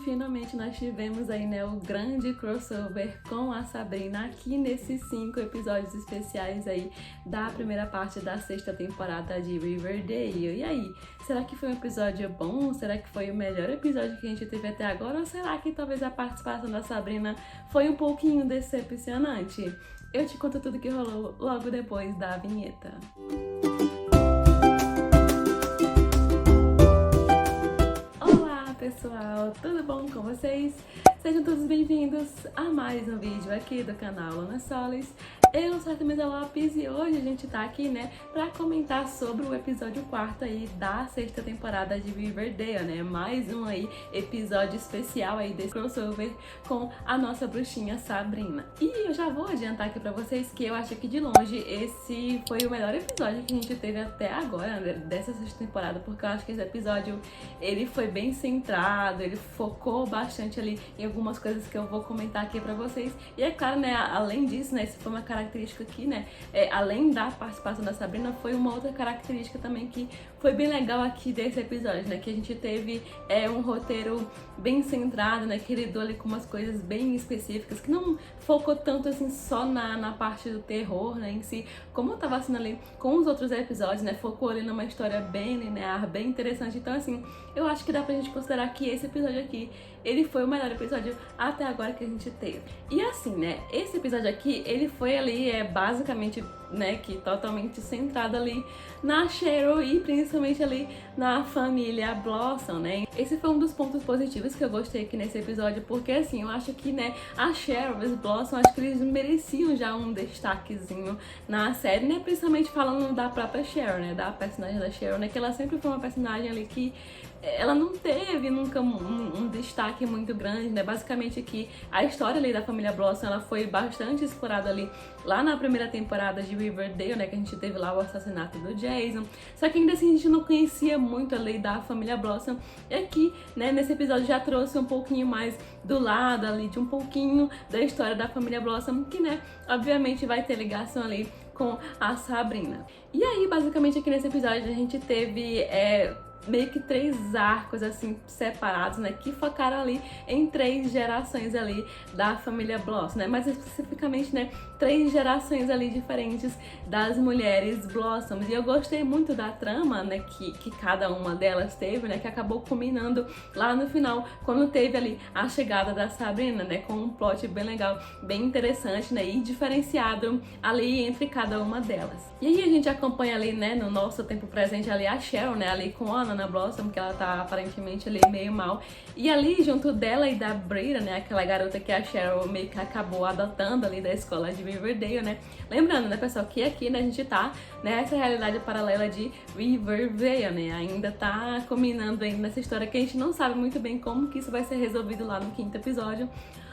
Finalmente nós tivemos aí, né, o grande crossover com a Sabrina aqui nesses 5 episódios especiais aí da primeira parte da 6ª temporada de Riverdale. E aí, será que foi um episódio bom? Será que foi o melhor episódio que a gente teve até agora? Ou será que talvez a participação da Sabrina foi um pouquinho decepcionante? Eu te conto tudo que rolou logo depois da vinheta. Pessoal, tudo bom com vocês? Sejam todos bem-vindos a mais um vídeo aqui do canal Luna Solis. Eu sou a Artemisa Lopes e hoje a gente tá aqui, né, pra comentar sobre o episódio 4 aí da 6ª temporada de Riverdale, né? Mais um aí episódio especial aí desse crossover com a nossa bruxinha Sabrina. E eu já vou adiantar aqui pra vocês que eu acho que de longe esse foi o melhor episódio que a gente teve até agora, né, dessa 6ª temporada, porque eu acho que esse episódio ele foi bem centrado, ele focou bastante ali em algumas coisas que eu vou comentar aqui pra vocês. E é claro, né, além disso, né, esse foi uma característica aqui, né, além da participação da Sabrina, foi uma outra característica também que foi bem legal aqui desse episódio, né, que a gente teve um roteiro bem centrado, né, que lidou ali com umas coisas bem específicas, que não focou tanto assim só na parte do terror, né, em si, como eu tava sendo ali com os outros episódios, né, focou ali numa história bem linear, bem interessante. Então assim, eu acho que dá pra gente considerar que esse episódio aqui, ele foi o melhor episódio até agora que a gente teve. E assim, né, esse episódio aqui, ele foi ali, basicamente, né, que totalmente centrado ali na Cheryl e principalmente ali na família Blossom, né. Esse foi um dos pontos positivos que eu gostei aqui nesse episódio, porque assim, eu acho que, né, a Cheryl e os Blossom, acho que eles mereciam já um destaquezinho na série, né, principalmente falando da própria Cheryl, né, da personagem da Cheryl, né, que ela sempre foi uma personagem ali que ela não teve nunca um destaque muito grande, né? Basicamente que a história ali da família Blossom, ela foi bastante explorada ali lá na primeira temporada de Riverdale, né? Que a gente teve lá o assassinato do Jason. Só que ainda assim a gente não conhecia muito ali da família Blossom. E aqui, né, nesse episódio já trouxe um pouquinho mais do lado ali, de um pouquinho da história da família Blossom, que, né, obviamente vai ter ligação ali com a Sabrina. E aí, basicamente aqui nesse episódio a gente teve meio que 3 arcos assim separados, né, que focaram ali em 3 gerações ali da família Blossom, né, mais especificamente, né, 3 gerações ali diferentes das mulheres Blossom. E eu gostei muito da trama, né, que cada uma delas teve, né, que acabou culminando lá no final, quando teve ali a chegada da Sabrina, né, com um plot bem legal, bem interessante, né, e diferenciado ali entre cada uma delas. E aí a gente acompanha ali, né, no nosso tempo presente ali a Cheryl, né, ali com a Ana Blossom, que ela tá aparentemente ali meio mal. E ali junto dela e da Brita, né, aquela garota que a Cheryl meio que acabou adotando ali da escola de Riverdale, né. Lembrando, né, pessoal, que aqui, né, a gente tá nessa realidade paralela de Riverdale, né, ainda tá combinando ainda nessa história que a gente não sabe muito bem como que isso vai ser resolvido lá no 5º episódio.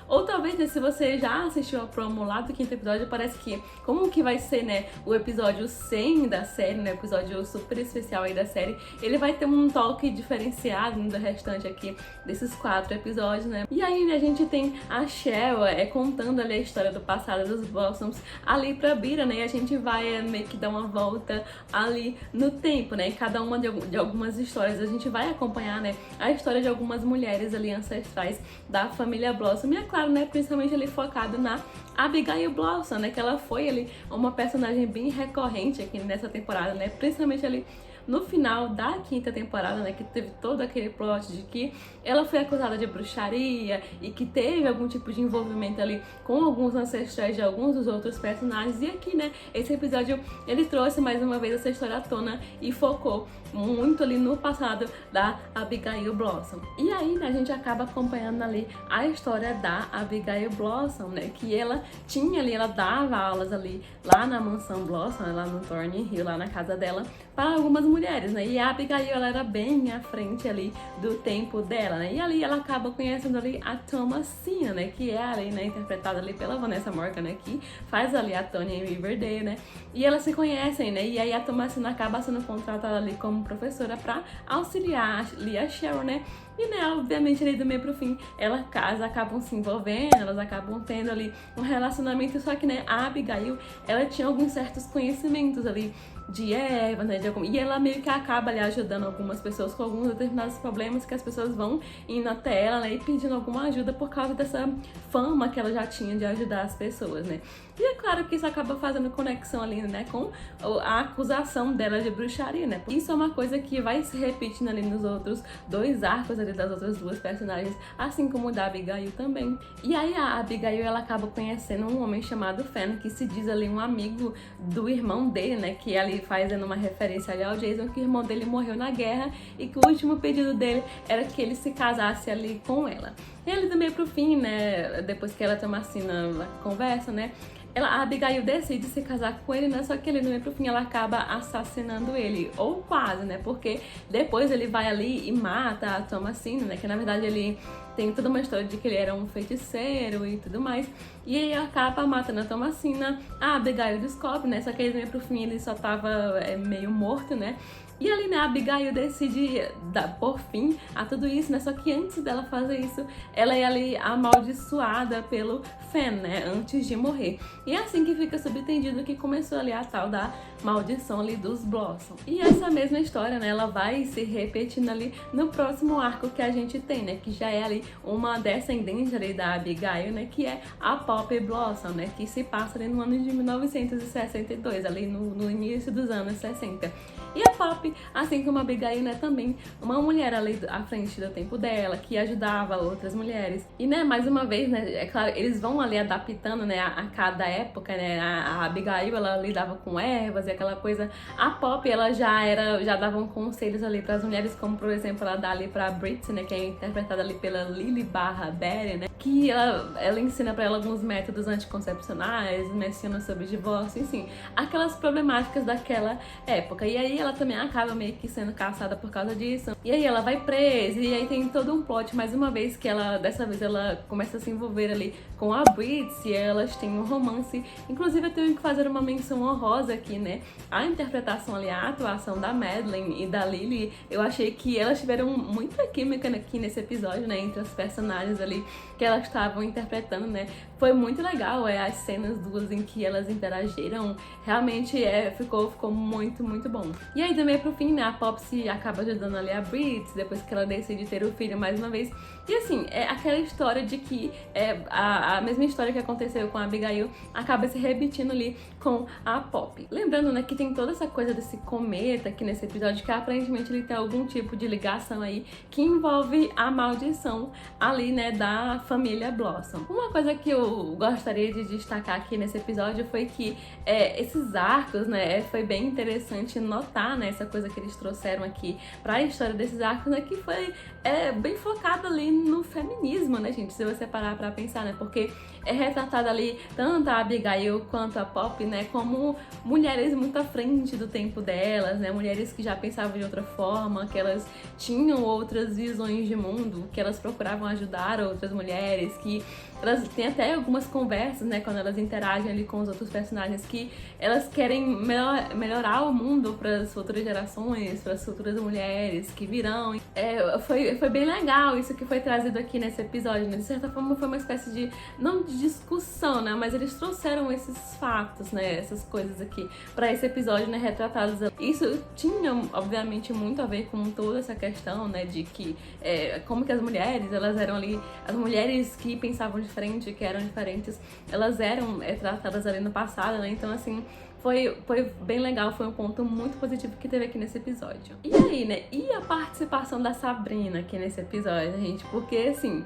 Ou talvez, né, se você já assistiu a promo lá do 5º episódio, parece que como que vai ser, né, o episódio 100 da série, né, o episódio super especial aí da série, ele vai ter um toque diferenciado, né, do restante aqui desses 4 episódios, né. E aí, né, a gente tem a Cheryl contando ali a história do passado dos Blossoms ali pra Brita, né, e a gente vai meio que dar uma volta ali no tempo, né, e cada uma de algumas histórias a gente vai acompanhar, né, a história de algumas mulheres ali ancestrais da família Blossom. E claro, né, principalmente ali focado na Abigail Blossom, né, que ela foi ali uma personagem bem recorrente aqui nessa temporada, né, principalmente ali no final da 5ª temporada, né, que teve todo aquele plot de que ela foi acusada de bruxaria e que teve algum tipo de envolvimento ali com alguns ancestrais de alguns dos outros personagens. E aqui, né, esse episódio, ele trouxe mais uma vez essa história à tona e focou muito ali no passado da Abigail Blossom. E aí, né, a gente acaba acompanhando ali a história da Abigail Blossom, né, que ela tinha ali, ela dava aulas ali lá na mansão Blossom, lá no Thorny Hill, lá na casa dela, para algumas mulheres, né, e a Abigail, ela era bem à frente ali do tempo dela, né, e ali ela acaba conhecendo ali a Thomasina, né, que é ali, né, interpretada ali pela Vanessa Morgan, né, que faz ali a Tony em Riverdale, né, e elas se conhecem, né, e aí a Thomasina acaba sendo contratada ali como professora para auxiliar ali a Cheryl, né, E, né, obviamente, ali do meio pro fim, elas acabam se envolvendo, elas acabam tendo ali um relacionamento, só que, né, a Abigail, ela tinha alguns certos conhecimentos ali de ervas, né, e ela meio que acaba ali ajudando algumas pessoas com alguns determinados problemas que as pessoas vão indo até ela, né, e pedindo alguma ajuda por causa dessa fama que ela já tinha de ajudar as pessoas, né. E é claro que isso acaba fazendo conexão ali, né, com a acusação dela de bruxaria, né. Isso é uma coisa que vai se repetindo ali nos outros dois arcos ali das outras duas personagens, assim como o da Abigail também. E aí a Abigail, ela acaba conhecendo um homem chamado Fen, que se diz ali um amigo do irmão dele, né, que ali fazendo uma referência ali ao Jason, que o irmão dele morreu na guerra e que o último pedido dele era que ele se casasse ali com ela. E ele também pro fim, né, depois que ela toma assim na conversa, né, a Abigail decide se casar com ele, né? Só que ele, no meio pro fim, ela acaba assassinando ele. Ou quase, né? Porque depois ele vai ali e mata a Thomasina, né? Que na verdade ele tem toda uma história de que ele era um feiticeiro e tudo mais. E ele acaba matando a Thomasina. A Abigail descobre, né? Só que ele, no meio pro fim, ele só tava meio morto, né? E ali, né, a Abigail decide por fim a tudo isso, né? Só que antes dela fazer isso, ela é ali amaldiçoada pelo Fen, né? Antes de morrer. E é assim que fica subentendido que começou ali a tal da maldição ali dos Blossom. E essa mesma história, né, ela vai se repetindo ali no próximo arco que a gente tem, né? Que já é ali uma descendente ali da Abigail, né? Que é a Poppy Blossom, né? Que se passa ali no ano de 1962, ali no início dos anos 60. E a Poppy, assim como a Abigail, né, também uma mulher ali à frente do tempo dela, que ajudava outras mulheres. E, né, mais uma vez, né, é claro, eles vão ali adaptando, né, a cada época, né, a Abigail, ela lidava com ervas e aquela coisa. A Poppy, ela já dava conselhos ali para as mulheres, como, por exemplo, ela dá ali pra Brit, né, que é interpretada ali pela Lily/Betty, né, que ela ensina para ela alguns métodos anticoncepcionais, menciona sobre divórcio, enfim, aquelas problemáticas daquela época. E aí ela também acaba meio que sendo caçada por causa disso. E aí ela vai presa, e aí tem todo um plot, mais uma vez, que dessa vez ela começa a se envolver ali com a Brit, e elas têm um romance. Inclusive eu tenho que fazer uma menção honrosa aqui, né? A interpretação ali, a atuação da Madeline e da Lily, eu achei que elas tiveram muita química aqui nesse episódio, né? Entre as personagens ali que elas estavam interpretando, né? Foi muito legal, as cenas duas em que elas interagiram, realmente ficou muito, muito bom. E aí também pro fim, né, a Popsy acaba ajudando ali a Brit, depois que ela decide ter o filho mais uma vez. E assim, é aquela história de que a mesma história que aconteceu com a Abigail acaba se repetindo ali com a Poppy. Lembrando, né, que tem toda essa coisa desse cometa aqui nesse episódio, que aparentemente ele tem algum tipo de ligação aí que envolve a maldição ali, né, da família Blossom. Uma coisa que eu gostaria de destacar aqui nesse episódio foi que esses arcos, né, foi bem interessante notar, né, essa coisa que eles trouxeram aqui pra história desses arcos, né, que foi bem focado ali no feminismo, né, gente, se você parar pra pensar, né, porque é retratada ali tanto a Abigail quanto a Poppy, né, como mulheres muito à frente do tempo delas, né, mulheres que já pensavam de outra forma, que elas tinham outras visões de mundo, que elas procuravam ajudar outras mulheres, que elas têm até algumas conversas, né, quando elas interagem ali com os outros personagens, que elas querem melhorar o mundo para as futuras gerações, para as futuras mulheres que virão. Foi bem legal isso que foi trazido aqui nesse episódio, né? De certa forma foi uma espécie de, não de discussão, né, mas eles trouxeram esses fatos, né, essas coisas aqui para esse episódio, né, retratados. Isso tinha, obviamente, muito a ver com toda essa questão, né, de que como que as mulheres, elas eram ali, as mulheres que pensavam diferente, que eram diferentes, elas eram tratadas ali no passado, né, então assim, foi bem legal, foi um ponto muito positivo que teve aqui nesse episódio. E aí, né, e a participação da Sabrina aqui nesse episódio, gente, porque assim,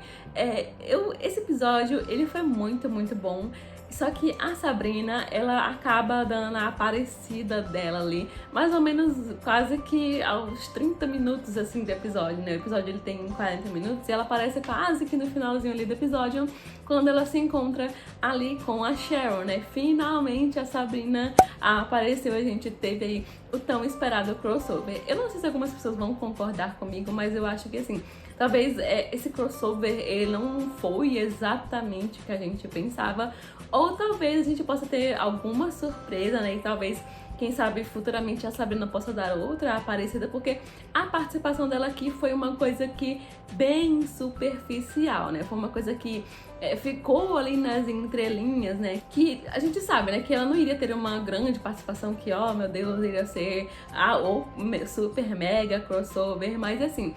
esse episódio, ele foi muito, muito bom. Só que a Sabrina, ela acaba dando a aparecida dela ali, mais ou menos quase que aos 30 minutos, assim, do episódio, né? O episódio, ele tem 40 minutos e ela aparece quase que no finalzinho ali do episódio, quando ela se encontra ali com a Cheryl, né? Finalmente a Sabrina apareceu, a gente teve aí o tão esperado crossover. Eu não sei se algumas pessoas vão concordar comigo, mas eu acho que, assim, talvez esse crossover, ele não foi exatamente o que a gente pensava, ou talvez a gente possa ter alguma surpresa, né, e talvez quem sabe futuramente a Sabrina possa dar outra aparecida, porque a participação dela aqui foi uma coisa que bem superficial, né? Foi uma coisa que ficou ali nas entrelinhas, né? Que a gente sabe, né? Que ela não iria ter uma grande participação que, ó, meu Deus, iria ser o super mega crossover, mas assim,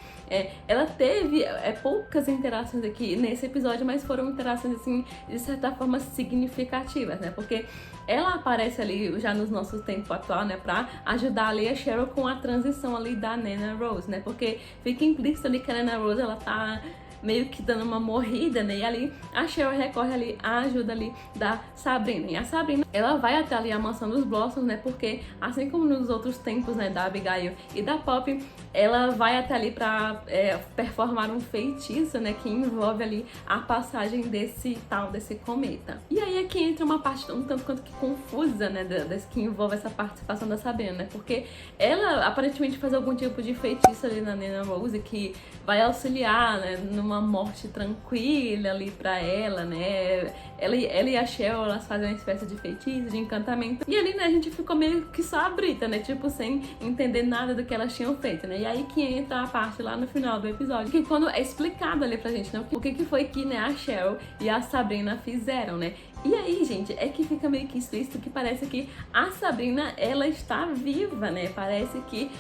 ela teve poucas interações aqui nesse episódio, mas foram interações, assim, de certa forma significativas, né? Porque ela aparece ali já no nosso tempo atual, né, pra ajudar ali a Cheryl com a transição ali da Nana Rose, né? Porque fica implícito ali que a Nana Rose, ela tá meio que dando uma morrida, né? E ali a Cheryl recorre ali à ajuda ali da Sabrina. E a Sabrina, ela vai até ali a mansão dos Blossoms, né? Porque assim como nos outros tempos, né, da Abigail e da Poppy, ela vai até ali pra performar um feitiço, né? Que envolve ali a passagem desse cometa. E aí é que entra uma parte um tanto quanto que confusa, né? Que envolve essa participação da Sabrina, né? Porque ela aparentemente faz algum tipo de feitiço ali na Nana Rose que vai auxiliar, né, numa morte tranquila ali pra ela, né? Ela e a Cheryl, elas fazem uma espécie de feitiço, de encantamento. E ali, né, a gente ficou meio que só a brita, né? Tipo, sem entender nada do que elas tinham feito, né? E aí que entra a parte lá no final do episódio, que quando é explicado ali pra gente, né, o que foi que, né, a Cheryl e a Sabrina fizeram, né? E aí, gente, é que fica meio que explícito que parece que a Sabrina, ela está viva, né? Parece que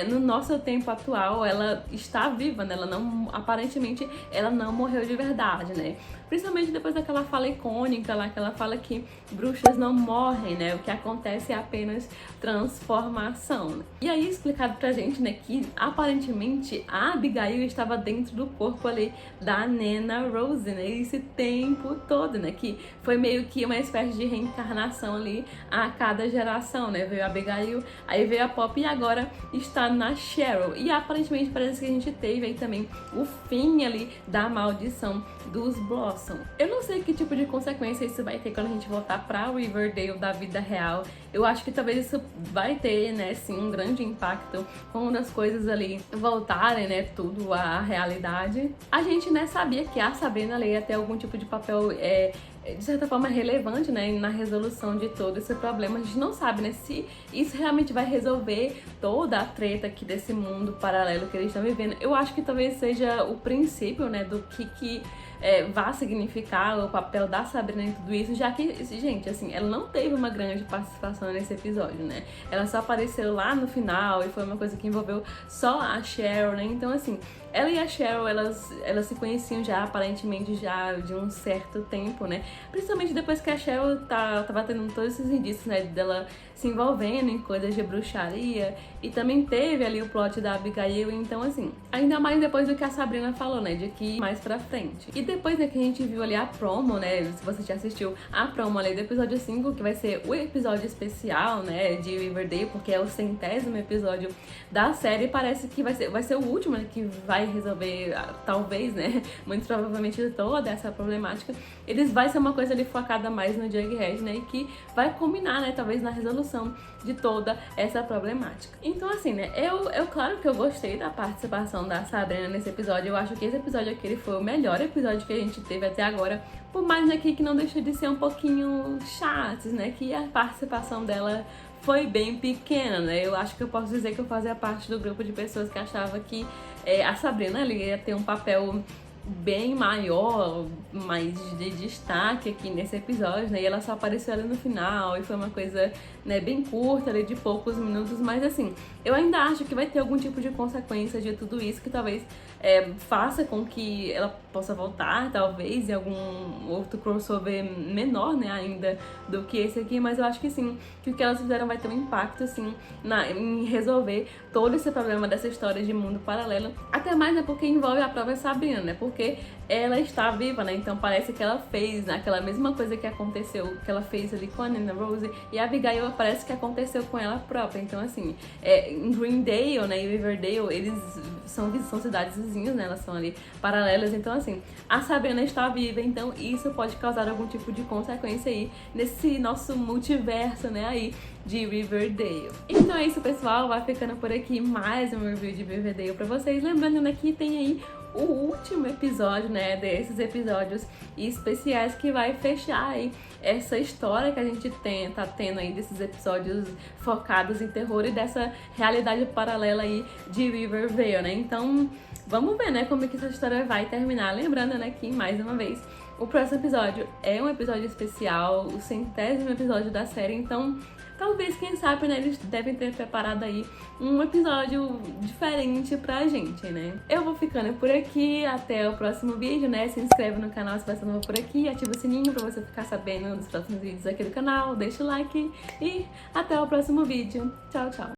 no nosso tempo atual ela está viva, né? Ela não, aparentemente, ela não morreu de verdade, né? Principalmente depois daquela fala icônica lá, que ela fala que bruxas não morrem, né? O que acontece é apenas transformação. E aí explicado pra gente, né, que aparentemente a Abigail estava dentro do corpo ali da Nana Rose, né? Esse tempo todo, né? Que foi meio que uma espécie de reencarnação ali a cada geração, né? Veio a Abigail, aí veio a Poppy e agora está na Cheryl. E aparentemente parece que a gente teve aí também o fim ali da maldição dos Blossom. Eu não sei que tipo de consequência isso vai ter quando a gente voltar pra Riverdale da vida real. Eu acho que talvez isso vai ter, né, sim, um grande impacto quando as coisas ali voltarem, né, tudo à realidade. A gente, né, sabia que a Sabrina ia ter algum tipo de papel de certa forma relevante, né, na resolução de todo esse problema. A gente não sabe, né, se isso realmente vai resolver toda a treta aqui desse mundo paralelo que eles estão vivendo. Eu acho que talvez seja o princípio, né, do que vai significar o papel da Sabrina em tudo isso, já que, gente, assim, ela não teve uma grande participação nesse episódio, né? Ela só apareceu lá no final e foi uma coisa que envolveu só a Cheryl, né? Então, assim, ela e a Cheryl, elas se conheciam já, aparentemente, já de um certo tempo, né? Principalmente depois que a Cheryl tava tendo todos esses indícios, né, dela se envolvendo em coisas de bruxaria, e também teve ali o plot da Abigail, então, assim, ainda mais depois do que a Sabrina falou, né, de que mais pra frente. E depois, né, que a gente viu ali a promo, né, se você já assistiu a promo ali do episódio 5, que vai ser o episódio especial, né, de Riverdale, porque é o 100º episódio da série, parece que vai ser o último, né, que vai resolver, talvez, né, muito provavelmente toda essa problemática. Vai ser uma coisa ali focada mais no Jughead, né, e que vai culminar, né, talvez na resolução de toda essa problemática. Então, assim, né, claro que eu gostei da participação da Sabrina nesse episódio. Eu acho que esse episódio aqui ele foi o melhor episódio que a gente teve até agora, por mais aqui que não deixou de ser um pouquinho chato, né, que a participação dela foi bem pequena, né? Eu acho que eu posso dizer que eu fazia parte do grupo de pessoas que achava que a Sabrina ali ia ter um papel bem maior, mais de destaque aqui nesse episódio, né? E ela só apareceu ali no final e foi uma coisa, né, bem curta, ali de poucos minutos, mas assim, eu ainda acho que vai ter algum tipo de consequência de tudo isso que talvez faça com que ela possa voltar, talvez, em algum outro crossover menor, né, ainda do que esse aqui, mas eu acho que sim, que o que elas fizeram vai ter um impacto, assim, em resolver todo esse problema dessa história de mundo paralelo, até mais, né, porque envolve a própria Sabrina, né, porque ela está viva, né, então parece que ela fez, né, aquela mesma coisa que aconteceu, que ela fez ali com a Nana Rose, e a Abigail parece que aconteceu com ela própria, então assim, em Greendale, né, e Riverdale, eles são cidades vizinhas, né, elas são ali paralelas, então assim, a Sabrina está viva, então isso pode causar algum tipo de consequência aí nesse nosso multiverso, né, aí de Riverdale. Então é isso, pessoal, vai ficando por aqui mais um review de Riverdale pra vocês, lembrando, né, que tem aí o último episódio, né, desses episódios especiais que vai fechar aí essa história que a gente tá tendo aí desses episódios focados em terror e dessa realidade paralela aí de Riverdale, né? Então, vamos ver, né, como é que essa história vai terminar. Lembrando, né, que mais uma vez o próximo episódio é um episódio especial, o 100º episódio da série, então talvez, quem sabe, né, eles devem ter preparado aí um episódio diferente pra gente, né? Eu vou ficando por aqui, até o próximo vídeo, né? Se inscreve no canal se você não for por aqui, ativa o sininho pra você ficar sabendo dos próximos vídeos aqui do canal, deixa o like e até o próximo vídeo. Tchau, tchau!